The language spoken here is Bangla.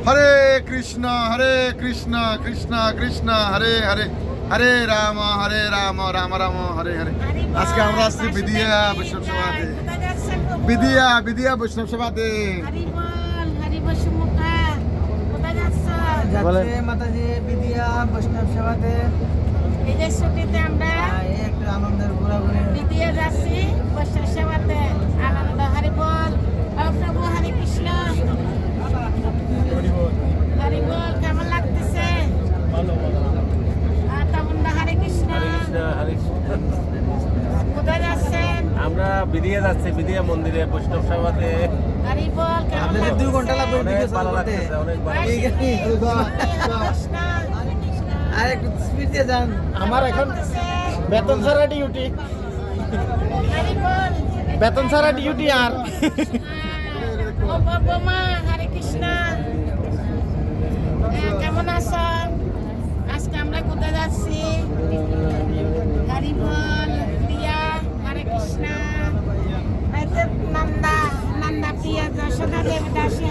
হরে কৃষ্ণ কৃষ্ণ কৃষ্ণ হরে হরে হরে রাম রাম রাম হরে হরে। আজকে আমরা আসছি বিদিয়া বৈষ্ণব সভাতে, বিদিয়া বৈষ্ণব সভাতে। যাচ্ছে মাতাজি বিদিয়া বৈষ্ণব সভাতে। এই যে ছুটিতে আমরা একটু আনন্দের ঘোরাঘুরি বিদিয়া যাচ্ছি বৈষ্ণব সেবাতে। আনন্দ হরি বল। প্রভু হরে কৃষ্ণ হরি বল। কেমন লাগতেছে? তেমন হরে কৃষ্ণ। কোথায় যাচ্ছেন? আমরা বিদিয়া যাচ্ছি, বিদিয়া মন্দিরে বৈষ্ণব সভাতে। হরি বল। কেমন আপনাদের 2 ঘন্টা লাগবে অনেক ভিডিও ভালো চালু করতে। লাগতেছে, অনেক ভালো। ঠিক আছে, কৃষ্ণ আর একটু স্পিড দিয়ে যান। আমার এখন বেতন ছাড়া ডিউটি, হরি বল। বেতন ছাড়া ডিউটি। আর ও বাবা হরে কৃষ্ণ। কেমন আছেন? আজকে আমরা কোথায় যাচ্ছি? হরি বল। প্রিয়া হরে কৃষ্ণ। নন্দা প্রিয়া যশোদা দেবদাসী